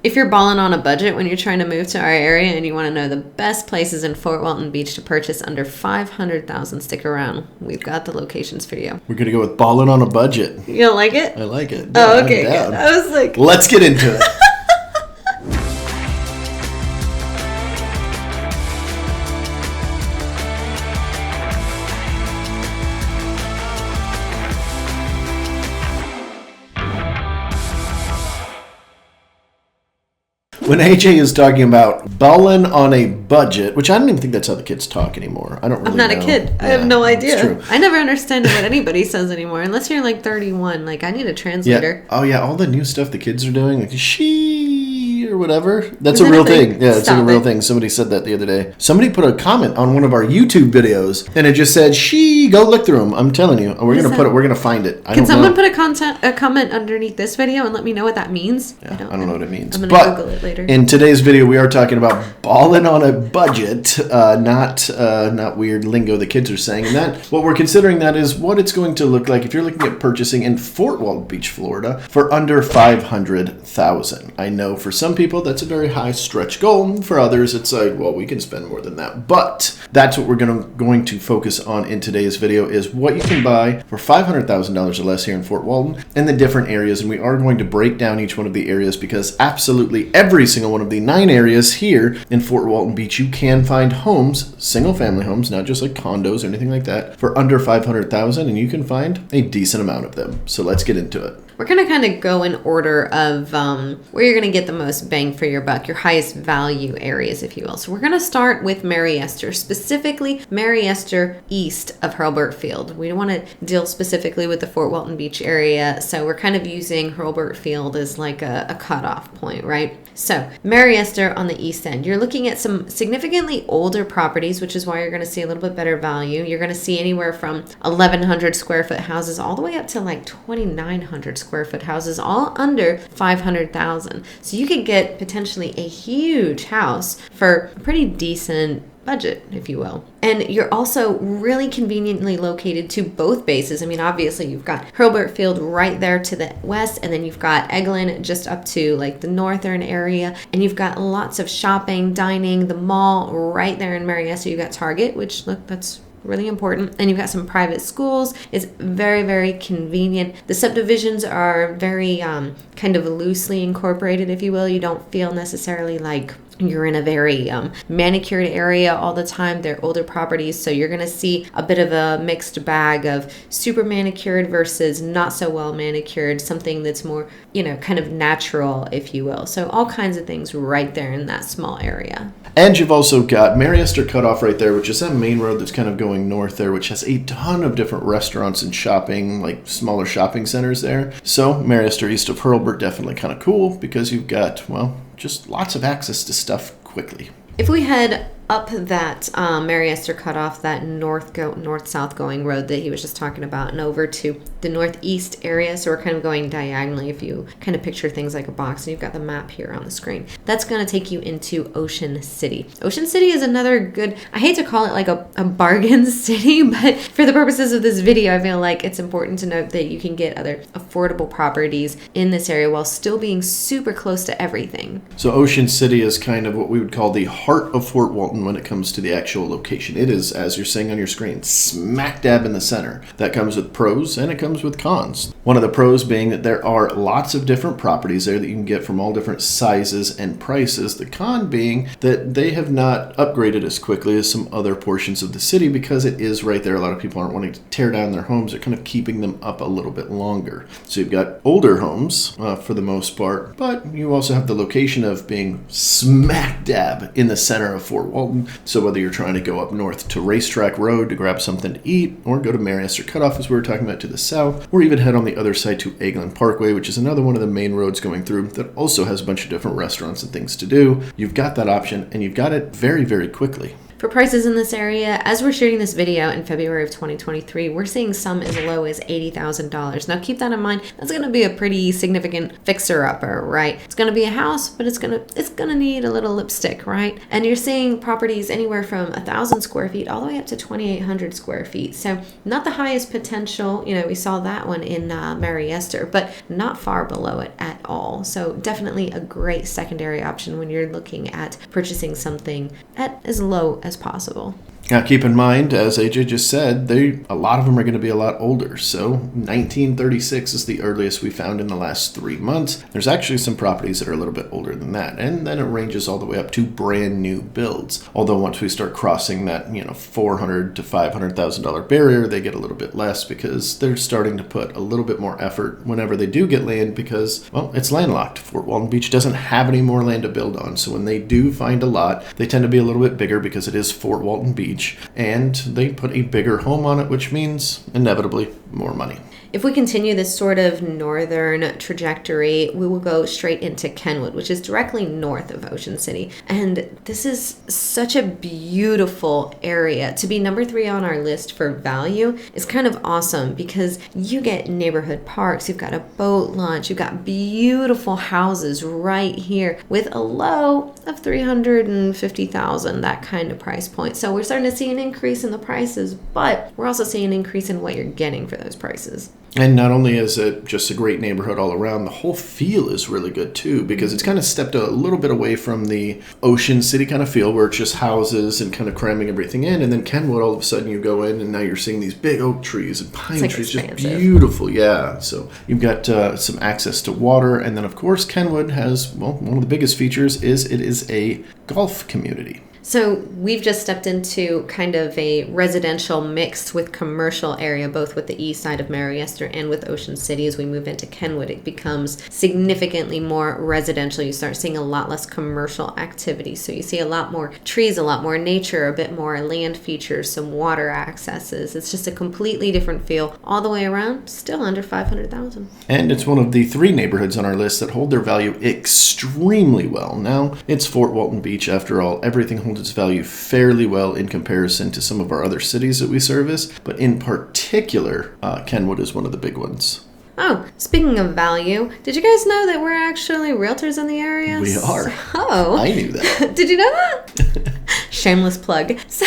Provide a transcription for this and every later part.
If you're balling on a budget when you're trying to move to our area and you want to know the best places in Fort Walton Beach to purchase under $500,000, stick around. We've got the locations for you. We're going to go with balling on a budget. You don't like it? I like it. Oh, okay, good. I was like... Let's get into it. When AJ is talking about balling on a budget, which I don't even think that's how the kids talk anymore. I don't really know. I'm not a kid. I have no idea. It's true. I never understand what anybody says anymore, unless you're like 31. Like, I need a translator. Yeah. Oh, yeah. All the new stuff the kids are doing, like she or whatever. That's a real thing. Yeah, it's like a real thing. Somebody said that the other day. Somebody put a comment on one of our YouTube videos, and it just said, she, go look through them. I'm telling you. We're going to put it. We're going to find it. Can someone put a comment underneath this video and let me know what that means? Yeah, I don't know what it means. I'm going to Google it later. In today's video, we are talking about balling on a budget, not weird lingo the kids are saying. And that what we're considering that is what it's going to look like if you're looking at purchasing in Fort Walton Beach, Florida, for under $500,000. I know for some people that's a very high stretch goal. For others, it's like, well, we can spend more than that. But that's what we're going to focus on in today's video is what you can buy for $500,000 or less here in Fort Walton in the different areas. And we are going to break down each one of the areas because absolutely every single one of the 9 areas here in Fort Walton Beach, you can find homes, single family homes, not just like condos or anything like that, for under $500,000, and you can find a decent amount of them. So let's get into it. We're going to kind of go in order of where you're going to get the most bang for your buck, your highest value areas, if you will. So we're going to start with Mary Esther, specifically Mary Esther east of Hurlburt Field. We don't want to deal specifically with the Fort Walton Beach area, so we're kind of using Hurlburt Field as like a cutoff point, right? So Mary Esther on the east end, you're looking at some significantly older properties, which is why you're going to see a little bit better value. You're going to see anywhere from 1,100 square foot houses all the way up to like 2,900 square foot houses, all under $500,000. So you could get potentially a huge house for a pretty decent budget, if you will. And you're also really conveniently located to both bases. I mean, obviously you've got Hurlburt Field right there to the west, and then you've got Eglin just up to like the northern area, and you've got lots of shopping, dining, the mall right there in Mary Esther. You've got Target, which, look, that's really important. And you've got some private schools. It's very, very convenient. The subdivisions are very kind of loosely incorporated, if you will. You don't feel necessarily like you're in a very manicured area all the time. They're older properties, so you're going to see a bit of a mixed bag of super manicured versus not so well manicured, something that's more, kind of natural, if you will. So all kinds of things right there in that small area. And you've also got Mary Esther Cutoff right there, which is that main road that's kind of going north there, which has a ton of different restaurants and shopping, like smaller shopping centers there. So Mary Esther east of Hurlburt, definitely kind of cool because you've got, well, just lots of access to stuff quickly. If we head up that Mary Esther Cutoff, that north-south going road that he was just talking about, and over to the northeast area, so we're kind of going diagonally if you kind of picture things like a box, and you've got the map here on the screen. That's going to take you into Ocean City. Ocean City is another good, I hate to call it like a bargain city, but for the purposes of this video, I feel like it's important to note that you can get other affordable properties in this area while still being super close to everything. So Ocean City is kind of what we would call the heart of Fort Walton when it comes to the actual location. It is, as you're seeing on your screen, smack dab in the center. That comes with pros and it comes with cons. One of the pros being that there are lots of different properties there that you can get from all different sizes and prices. The con being that they have not upgraded as quickly as some other portions of the city because it is right there. A lot of people aren't wanting to tear down their homes. They're kind of keeping them up a little bit longer. So you've got older homes for the most part, but you also have the location of being smack dab in the center of Fort Walton. So whether you're trying to go up north to Racetrack Road to grab something to eat, or go to Mary Esther Cutoff as we were talking about to the south, or even head on the other side to Eglin Parkway, which is another one of the main roads going through that also has a bunch of different restaurants and things to do, you've got that option and you've got it very, very quickly. For prices in this area, as we're shooting this video in February of 2023, we're seeing some as low as $80,000. Now keep that in mind. That's going to be a pretty significant fixer-upper, right? It's going to be a house, but it's going to need a little lipstick, right? And you're seeing properties anywhere from 1,000 square feet all the way up to 2,800 square feet. So not the highest potential. You know, we saw that one in Mary Esther, but not far below it at all. So definitely a great secondary option when you're looking at purchasing something at as low as possible. Now, keep in mind, as AJ just said, a lot of them are going to be a lot older. So 1936 is the earliest we found in the last 3 months. There's actually some properties that are a little bit older than that. And then it ranges all the way up to brand new builds. Although once we start crossing that, $400,000 to $500,000 barrier, they get a little bit less because they're starting to put a little bit more effort whenever they do get land because, well, it's landlocked. Fort Walton Beach doesn't have any more land to build on. So when they do find a lot, they tend to be a little bit bigger because it is Fort Walton Beach. And they put a bigger home on it, which means inevitably more money. If we continue this sort of northern trajectory, we will go straight into Kenwood, which is directly north of Ocean City. And this is such a beautiful area. To be number 3 on our list for value is kind of awesome because you get neighborhood parks, you've got a boat launch, you've got beautiful houses right here with a low of $350,000, that kind of price point. So we're starting to see an increase in the prices, but we're also seeing an increase in what you're getting for those prices. And not only is it just a great neighborhood all around, the whole feel is really good too, because it's kind of stepped a little bit away from the Ocean City kind of feel where it's just houses and kind of cramming everything in. And then Kenwood, all of a sudden you go in and now you're seeing these big oak trees and pine trees, expansive. Just beautiful. Yeah. So you've got some access to water. And then of course, Kenwood has, well, one of the biggest features is it is a golf community. So we've just stepped into kind of a residential mixed with commercial area, both with the east side of Mary Esther and with Ocean City. As we move into Kenwood, it becomes significantly more residential. You start seeing a lot less commercial activity. So you see a lot more trees, a lot more nature, a bit more land features, some water accesses. It's just a completely different feel all the way around, still under $500,000. And it's one of the 3 neighborhoods on our list that hold their value extremely well. Now, it's Fort Walton Beach after all. Everything holds its value fairly well in comparison to some of our other cities that we service, but in particular, Kenwood is one of the big ones. Oh, speaking of value, did you guys know that we're actually realtors in the area? We are. Oh. I knew that. Did you know that? Shameless plug. So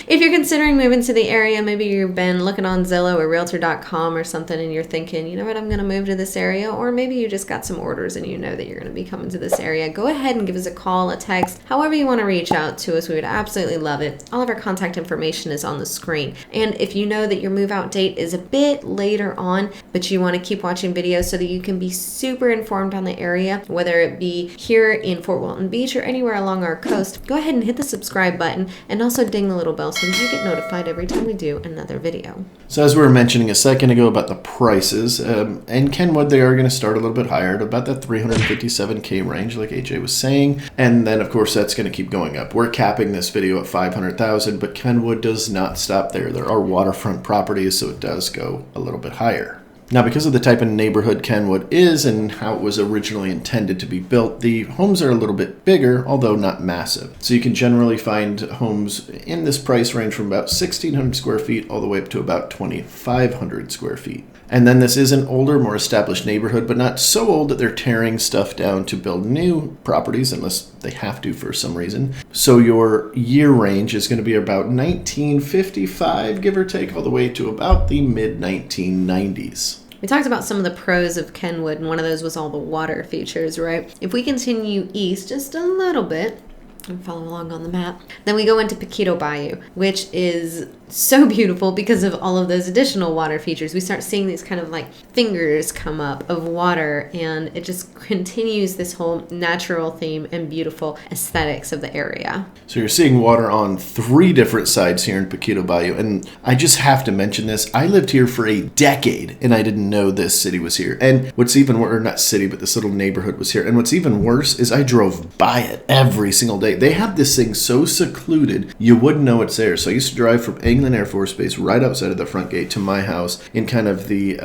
if you're considering moving to the area, maybe you've been looking on Zillow or Realtor.com or something and you're thinking, you know what, I'm going to move to this area. Or maybe you just got some orders and you know that you're going to be coming to this area. Go ahead and give us a call, a text, however you want to reach out to us. We would absolutely love it. All of our contact information is on the screen. And if you know that your move out date is a bit later on, but you want to keep watching videos so that you can be super informed on the area, whether it be here in Fort Walton Beach or anywhere along our coast, go ahead and hit the subscribe button and also ding the little bell so that you get notified every time we do another video. So as we were mentioning a second ago about the prices, in Kenwood they are going to start a little bit higher at about that $357K range like AJ was saying, and then of course that's going to keep going up. We're capping this video at $500,000, but Kenwood does not stop there. There are waterfront properties, so it does go a little bit higher. Now, because of the type of neighborhood Kenwood is and how it was originally intended to be built, the homes are a little bit bigger, although not massive. So you can generally find homes in this price range from about 1,600 square feet all the way up to about 2,500 square feet. And then this is an older, more established neighborhood, but not so old that they're tearing stuff down to build new properties unless they have to for some reason. So your year range is going to be about 1955, give or take, all the way to about the mid-1990s. We talked about some of the pros of Kenwood, and one of those was all the water features, right? If we continue east just a little bit, and follow along on the map, then we go into Paquito Bayou, which is so beautiful because of all of those additional water features. We start seeing these kind of like fingers come up of water, and it just continues this whole natural theme and beautiful aesthetics of the area. So you're seeing water on 3 different sides here in Paquito Bayou, and I just have to mention this. I lived here for a decade, and I didn't know this city was here. And what's even worse, not city, but this little neighborhood was here. And what's even worse is I drove by it every single day. They have this thing so secluded, you wouldn't know it's there. So I used to drive from Eglin Air Force Base right outside of the front gate to my house in kind of the,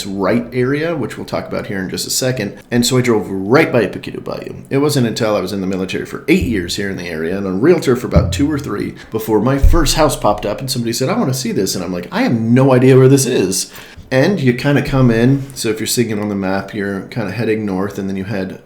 right area, which we'll talk about here in just a second. And so I drove right by Paquito Bayou. It wasn't until I was in the military for 8 years here in the area and a realtor for about 2 or 3 before my first house popped up and somebody said, I want to see this. And I'm like, I have no idea where this is. And you kind of come in, so if you're seeing it on the map, you're kind of heading north, and then you head,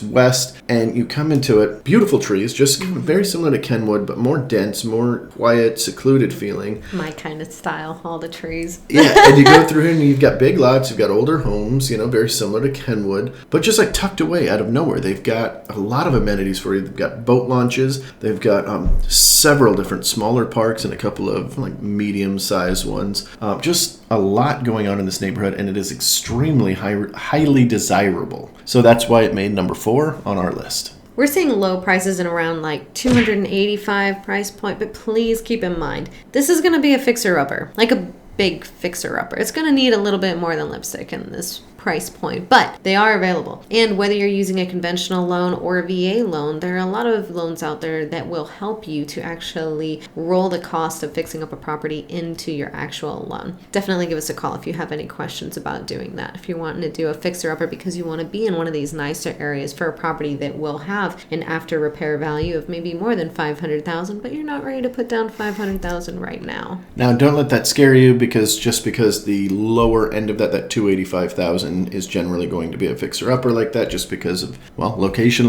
west, and you come into it. Beautiful trees, just very similar to Kenwood, but more dense, more quiet, secluded feeling. My kind of style, all the trees. Yeah, and you go through and you've got big lots, you've got older homes, very similar to Kenwood, but just like tucked away out of nowhere. They've got a lot of amenities for you. They've got boat launches, they've got several different smaller parks and a couple of medium-sized ones. Just a lot going on in this neighborhood, and it is extremely highly desirable. So that's why it made number 4 on our list. We're seeing low prices in around $285 price point, but please keep in mind, this is going to be a fixer-upper, like a big fixer-upper. It's going to need a little bit more than lipstick in this price point, but they are available. And whether you're using a conventional loan or a VA loan, there are a lot of loans out there that will help you to actually roll the cost of fixing up a property into your actual loan. Definitely give us a call if you have any questions about doing that. If you're wanting to do a fixer-upper because you want to be in one of these nicer areas for a property that will have an after repair value of maybe more than $500,000, but you're not ready to put down $500,000 right now. Now, don't let that scare you, because just because the lower end of that $285,000 is generally going to be a fixer-upper like that, just because of, location,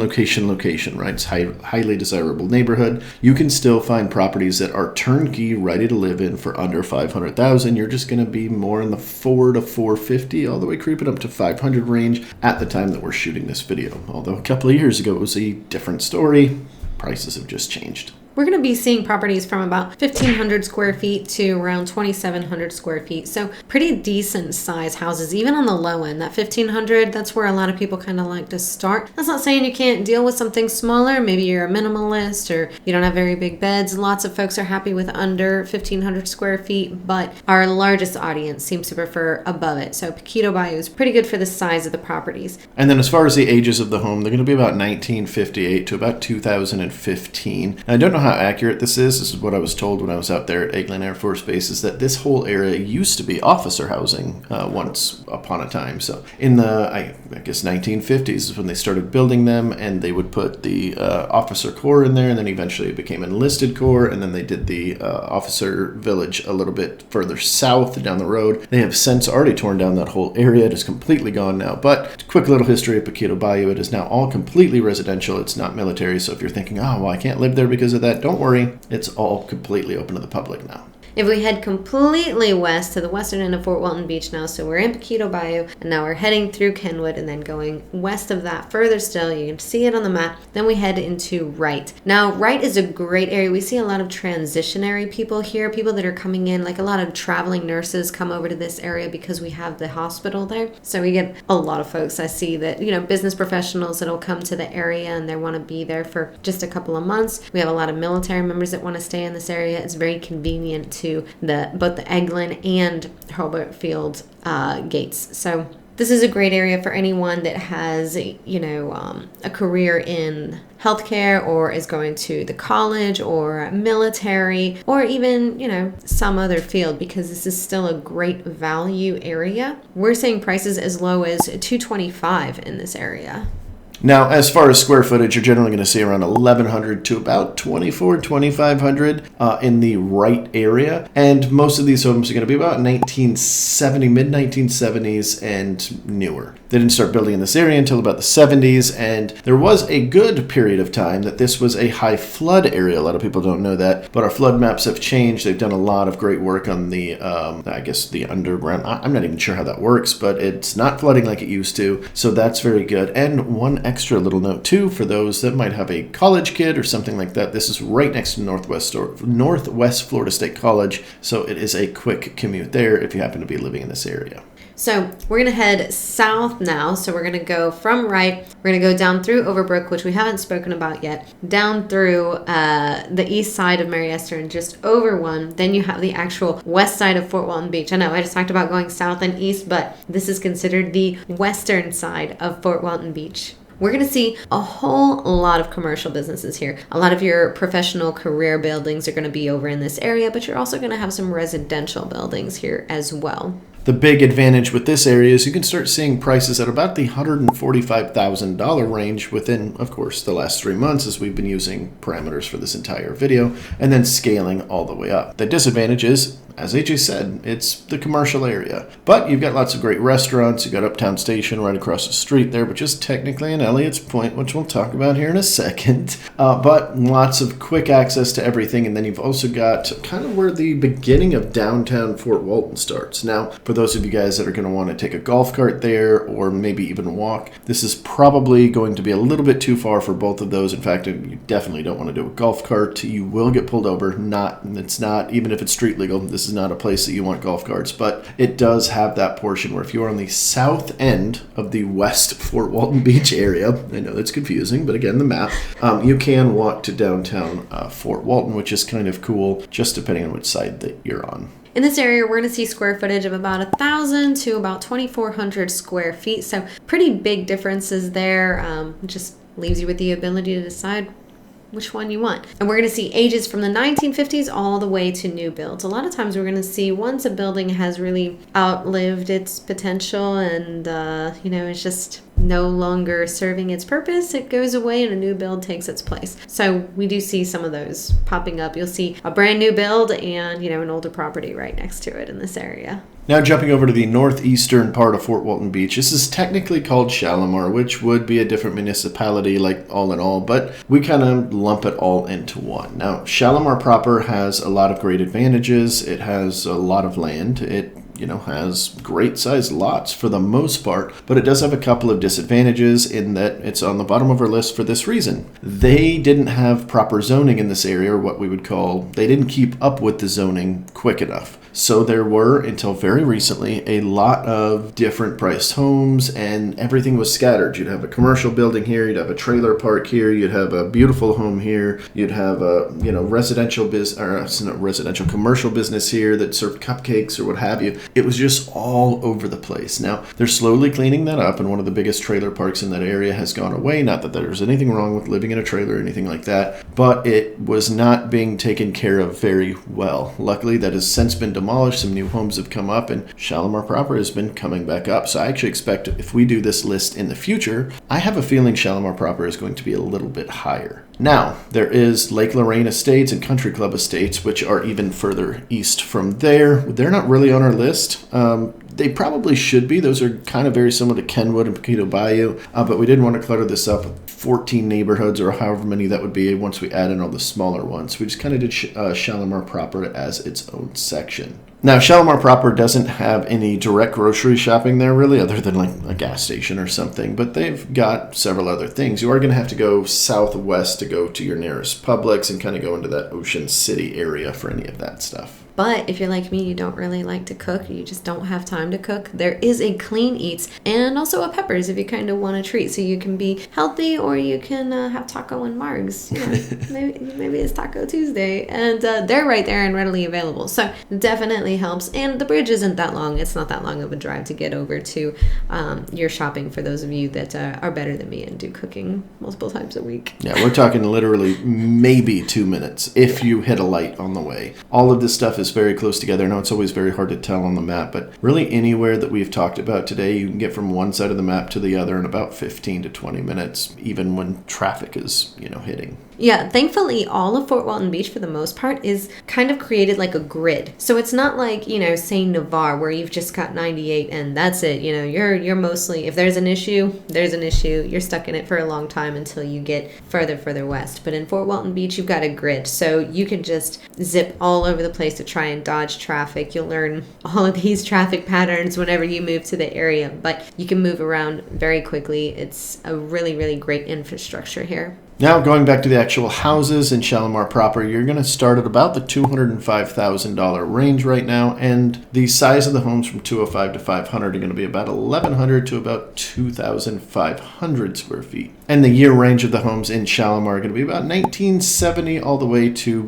right? It's highly desirable neighborhood. You can still find properties that are turnkey, ready to live in for under $500,000. You're just going to be more in the $400 to $450, all the way creeping up to $500 range at the time that we're shooting this video. Although a couple of years ago, it was a different story. Prices have just changed. We're going to be seeing properties from about 1,500 square feet to around 2,700 square feet. So pretty decent size houses, even on the low end. That 1,500, that's where a lot of people kind of like to start. That's not saying you can't deal with something smaller. Maybe you're a minimalist or you don't have very big beds. Lots of folks are happy with under 1,500 square feet, but our largest audience seems to prefer above it. So Paquito Bayou is pretty good for the size of the properties. And then as far as the ages of the home, they're going to be about 1958 to about 2015. I don't know how accurate this is. This is what I was told when I was out there at Eglin Air Force Base, is that this whole area used to be officer housing once upon a time. So in the, I guess, 1950s is when they started building them, and they would put the officer corps in there, and then eventually it became enlisted corps, and then they did the officer village a little bit further south down the road. They have since already torn down that whole area. It is completely gone now. But quick little history of Paquito Bayou. It is now all completely residential. It's not military. So if you're thinking, I can't live there because of that, don't worry. It's all completely open to the public now. If we head completely west to the western end of Fort Walton Beach now, so we're in Paquito Bayou, and now we're heading through Kenwood, and then going west of that further still, you can see it on the map, then we head into Wright. Now, Wright is a great area. We see a lot of transitionary people here, people that are coming in, like a lot of traveling nurses come over to this area because we have the hospital there. So we get a lot of folks. I see that, business professionals that'll come to the area and they want to be there for just a couple of months. We have a lot of military members that want to stay in this area. It's very convenient to both the Eglin and Hurlburt Field gates. So this is a great area for anyone that has, a career in healthcare or is going to the college or military or even, some other field, because this is still a great value area. We're seeing prices as low as $225 in this area. Now, as far as square footage, you're generally going to see around 1,100 to about 2,500 in the Wright area. And most of these homes are going to be about 1970, mid-1970s and newer. They didn't start building in this area until about the 70s, and there was a good period of time that this was a high flood area. A lot of people don't know that, but our flood maps have changed. They've done a lot of great work on the, the underground. I'm not even sure how that works, but it's not flooding like it used to, so that's very good. And one extra little note, too, for those that might have a college kid or something like that. This is right next to Northwest Florida State College, so it is a quick commute there if you happen to be living in this area. So we're going to head south now. So we're going to go from Wright. We're going to go down through Overbrook, which we haven't spoken about yet, down through the east side of Mary Esther and just over one. Then you have the actual west side of Fort Walton Beach. I know I just talked about going south and east, but this is considered the western side of Fort Walton Beach. We're going to see a whole lot of commercial businesses here. A lot of your professional career buildings are going to be over in this area, but you're also going to have some residential buildings here as well. The big advantage with this area is you can start seeing prices at about the $145,000 range within, of course, the last 3 months, as we've been using parameters for this entire video, and then scaling all the way up. The disadvantage is, as AJ said, it's the commercial area. But you've got lots of great restaurants. You've got Uptown Station right across the street there, which is technically in Elliott's Point, which we'll talk about here in a second. But lots of quick access to everything. And then you've also got kind of where the beginning of downtown Fort Walton starts. Now, for those of you guys that are going to want to take a golf cart there or maybe even walk, this is probably going to be a little bit too far for both of those. In fact, you definitely don't want to do a golf cart. You will get pulled over. It's not, even if it's street legal, this is not a place that you want golf carts, but it does have that portion where if you're on the south end of the West Fort Walton Beach area, I know that's confusing, but again, the map, you can walk to downtown Fort Walton, which is kind of cool, just depending on which side that you're on. In this area, we're going to see square footage of about 1,000 to about 2,400 square feet. So pretty big differences there. Just leaves you with the ability to decide which one you want. And we're going to see ages from the 1950s all the way to new builds. A lot of times we're going to see once a building has really outlived its potential and, it's just no longer serving its purpose, it goes away and a new build takes its place. So we do see some of those popping up. You'll see a brand new build and, an older property right next to it in this area. Now jumping over to the northeastern part of Fort Walton Beach, this is technically called Shalimar, which would be a different municipality, like all in all, but we kind of lump it all into one. Now, Shalimar proper has a lot of great advantages. It has a lot of land. It has great sized lots for the most part, but it does have a couple of disadvantages in that it's on the bottom of our list for this reason. They didn't have proper zoning in this area, or what we would call, they didn't keep up with the zoning quick enough. So there were, until very recently, a lot of different priced homes and everything was scattered. You'd have a commercial building here, you'd have a trailer park here, you'd have a beautiful home here, you'd have a, residential commercial business here that served cupcakes or what have you. It was just all over the place. Now, they're slowly cleaning that up, and one of the biggest trailer parks in that area has gone away. Not that there's anything wrong with living in a trailer or anything like that, but it was not being taken care of very well. Luckily, that has since been demolished. Some new homes have come up, and Shalimar proper has been coming back up. So I actually expect if we do this list in the future, I have a feeling Shalimar proper is going to be a little bit higher. Now, there is Lake Lorraine Estates and Country Club Estates, which are even further east from there. They're not really on our list. They probably should be. Those are kind of very similar to Kenwood and Poquito Bayou, but we didn't want to clutter this up with 14 neighborhoods or however many that would be once we add in all the smaller ones. We just kind of did Shalimar proper as its own section. Now, Shalimar proper doesn't have any direct grocery shopping there, really, other than like a gas station or something, but they've got several other things. You are going to have to go southwest to go to your nearest Publix and kind of go into that Ocean City area for any of that stuff. But if you're like me, you don't really like to cook, you just don't have time to cook, there is a Clean Eats and also a Peppers if you kind of want a treat. So you can be healthy or you can have taco and margs. Maybe it's Taco Tuesday. And they're right there and readily available. So definitely helps. And the bridge isn't that long. It's not that long of a drive to get over to your shopping for those of you that are better than me and do cooking multiple times a week. Yeah, we're talking literally maybe 2 minutes if you hit a light on the way. All of this stuff is very close together. I know it's always very hard to tell on the map, but really anywhere that we've talked about today, you can get from one side of the map to the other in about 15 to 20 minutes, even when traffic is, hitting. Yeah, thankfully, all of Fort Walton Beach, for the most part, is kind of created like a grid. So it's not like, St. Navarre, where you've just got 98 and that's it. You're mostly, if there's an issue, there's an issue. You're stuck in it for a long time until you get further west. But in Fort Walton Beach, you've got a grid. So you can just zip all over the place to try and dodge traffic. You'll learn all of these traffic patterns whenever you move to the area, but you can move around very quickly. It's a really, really great infrastructure here. Now, going back to the actual houses in Shalimar proper, you're going to start at about the $205,000 range right now, and the size of the homes from 205 to 500 are going to be about 1,100 to about 2,500 square feet. And the year range of the homes in Shalimar are going to be about 1970 all the way to,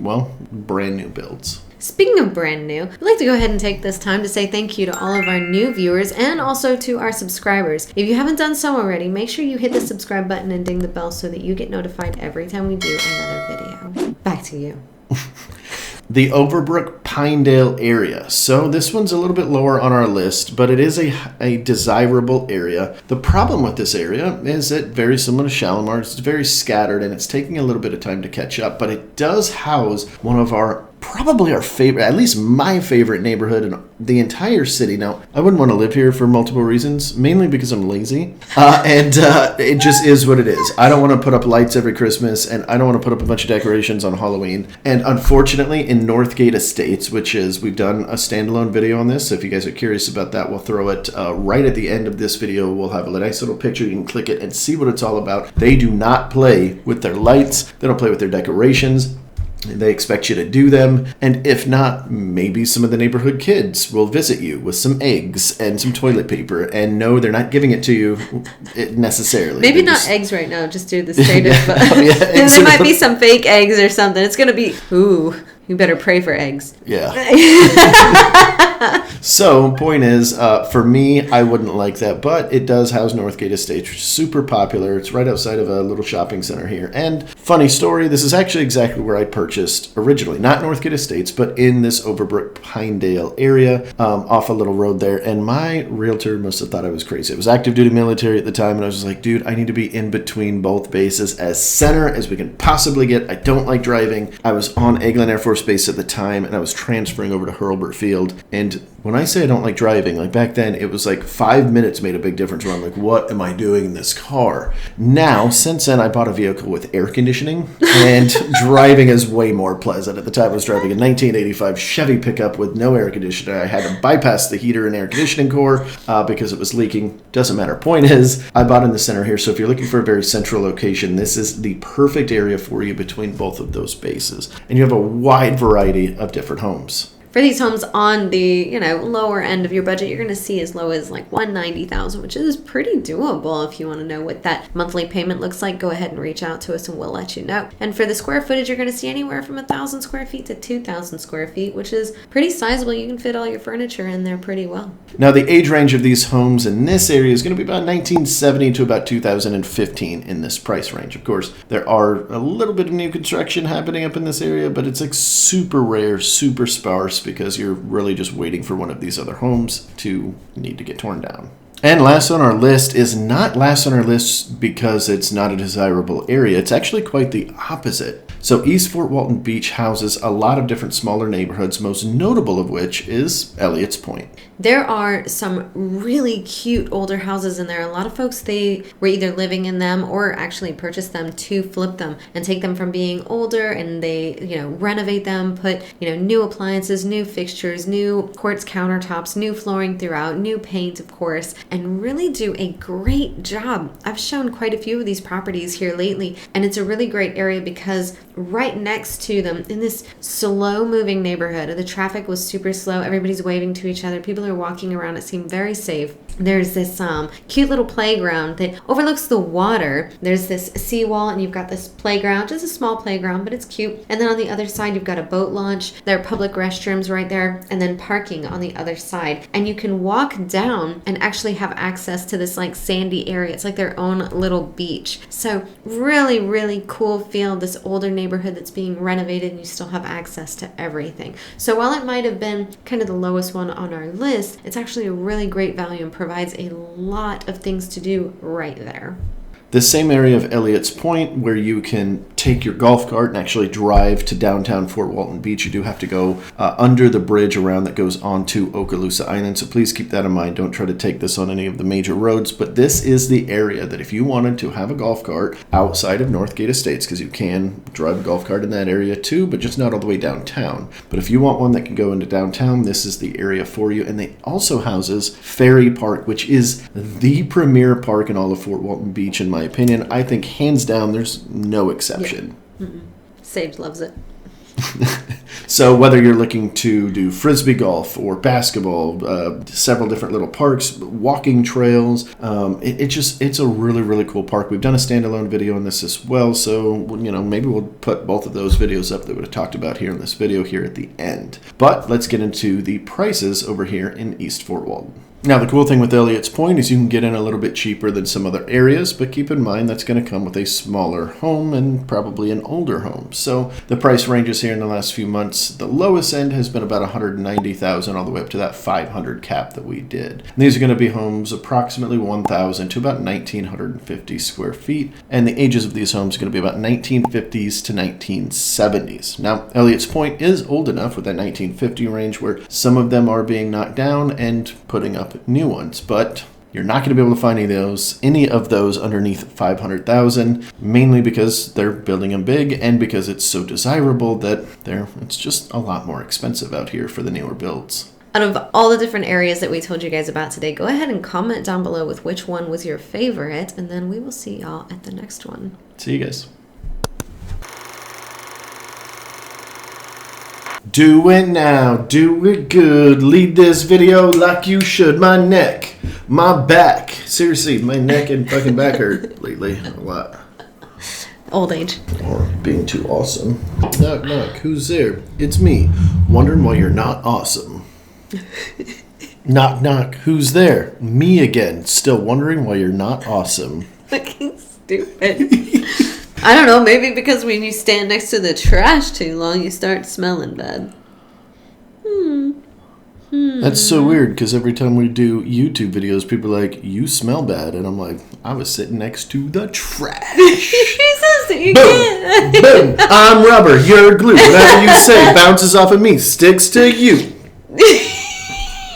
brand new builds. Speaking of brand new, I'd like to go ahead and take this time to say thank you to all of our new viewers and also to our subscribers. If you haven't done so already, make sure you hit the subscribe button and ding the bell so that you get notified every time we do another video. Back to you. The Overbrook Pinedale area. So this one's a little bit lower on our list, but it is a desirable area. The problem with this area is that, very similar to Shalimar, it's very scattered and it's taking a little bit of time to catch up, but it does house one of probably our favorite, at least my favorite neighborhood in the entire city. Now, I wouldn't want to live here for multiple reasons, mainly because I'm lazy, and it just is what it is. I don't want to put up lights every Christmas, and I don't want to put up a bunch of decorations on Halloween. And unfortunately, in Northgate Estates, which is, we've done a standalone video on this, so if you guys are curious about that, we'll throw it right at the end of this video. We'll have a nice little picture. You can click it and see what it's all about. They do not play with their lights. They don't play with their decorations. They expect you to do them, and if not, maybe some of the neighborhood kids will visit you with some eggs and some toilet paper, and no, they're not giving it to you necessarily. Maybe not eggs right now, just do the straight up. Yeah, there might be some fake eggs or something. It's going to be, ooh, you better pray for eggs. Yeah. So, point is, for me, I wouldn't like that, but it does house Northgate Estates, which is super popular. It's right outside of a little shopping center here. And funny story, this is actually exactly where I purchased originally. Not Northgate Estates, but in this Overbrook Pinedale area, off a little road there. And my realtor must have thought I was crazy. I was active duty military at the time, and I was just like, dude, I need to be in between both bases, as center as we can possibly get. I don't like driving. I was on Eglin Air Force Base at the time, and I was transferring over to Hurlburt Field. And when I say I don't like driving, like back then, it was like 5 minutes made a big difference where I'm like, what am I doing in this car? Now, since then, I bought a vehicle with air conditioning, and driving is way more pleasant. At the time, I was driving a 1985 Chevy pickup with no air conditioner. I had to bypass the heater and air conditioning core because it was leaking. Doesn't matter. Point is, I bought in the center here, so if you're looking for a very central location, this is the perfect area for you between both of those bases. And you have a wide variety of different homes. For these homes on the, lower end of your budget, you're going to see as low as like $190,000, which is pretty doable. If you want to know what that monthly payment looks like, go ahead and reach out to us and we'll let you know. And for the square footage, you're going to see anywhere from 1,000 square feet to 2,000 square feet, which is pretty sizable. You can fit all your furniture in there pretty well. Now, the age range of these homes in this area is going to be about 1970 to about 2015 in this price range. Of course, there are a little bit of new construction happening up in this area, but it's like super rare, super sparse, because you're really just waiting for one of these other homes to need to get torn down. And last on our list is not last on our list because it's not a desirable area. It's actually quite the opposite. So East Fort Walton Beach houses a lot of different smaller neighborhoods, most notable of which is Elliott's Point. There are some really cute older houses in there. A lot of folks, they were either living in them or actually purchased them to flip them and take them from being older, and they, renovate them, put, new appliances, new fixtures, new quartz countertops, new flooring throughout, new paint, of course, and really do a great job. I've shown quite a few of these properties here lately, and it's a really great area because right next to them, in this slow moving neighborhood, the traffic was super slow. Everybody's waving to each other. People are walking around. It seemed very safe. There's this cute little playground that overlooks the water. There's this seawall, and you've got this playground, just a small playground, but it's cute. And then on the other side, you've got a boat launch. There are public restrooms right there, and then parking on the other side. And you can walk down and actually have access to this like sandy area. It's like their own little beach. So really, really cool feel, this older neighborhood that's being renovated, and you still have access to everything. So while it might have been kind of the lowest one on our list, it's actually a really great value and provides a lot of things to do right there. The same area of Elliott's Point where you can take your golf cart and actually drive to downtown Fort Walton Beach. You do have to go under the bridge around that goes onto Okaloosa Island, so please keep that in mind. Don't try to take this on any of the major roads, but this is the area that if you wanted to have a golf cart outside of Northgate Estates, because you can drive a golf cart in that area too, but just not all the way downtown. But if you want one that can go into downtown, this is the area for you. And they also houses Ferry Park, which is the premier park in all of Fort Walton Beach, in my opinion. I think hands down there's no exception. Yeah. Sage loves it. So whether you're looking to do frisbee golf or basketball, several different little parks, walking trails, it's a really, really cool park. We've done a standalone video on this as well, so maybe we'll put both of those videos up that we talked about here in this video here at the end. But let's get into the prices over here in East Fort Walton. Now, the cool thing with Elliott's Point is you can get in a little bit cheaper than some other areas, but keep in mind that's going to come with a smaller home and probably an older home. So the price ranges here in the last few months. The lowest end has been about $190,000 all the way up to that $500 cap that we did. And these are going to be homes approximately 1,000 to about 1,950 square feet, and the ages of these homes are going to be about 1950s to 1970s. Now, Elliott's Point is old enough with that 1950 range where some of them are being knocked down and putting up new ones, but you're not going to be able to find any of those underneath $500,000, mainly because they're building them big and because it's so desirable that it's just a lot more expensive out here for the newer builds. Out of all the different areas that we told you guys about today, go ahead and comment down below with which one was your favorite, and then we will see y'all at the next one. See you guys. Do it now, do it good, lead this video like you should. My neck, my back, seriously, my neck and fucking back hurt lately a lot. Old age. Or being too awesome. Knock, knock, who's there? It's me, wondering why you're not awesome. Knock, knock, who's there? Me again, still wondering why you're not awesome. Fucking stupid. I don't know, maybe because when you stand next to the trash too long, you start smelling bad. That's so weird, because every time we do YouTube videos, people are like, you smell bad. And I'm like, I was sitting next to the trash. You Boom! Boom! I'm rubber, you're glue. Whatever you say bounces off of me, sticks to you.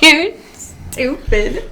You're stupid.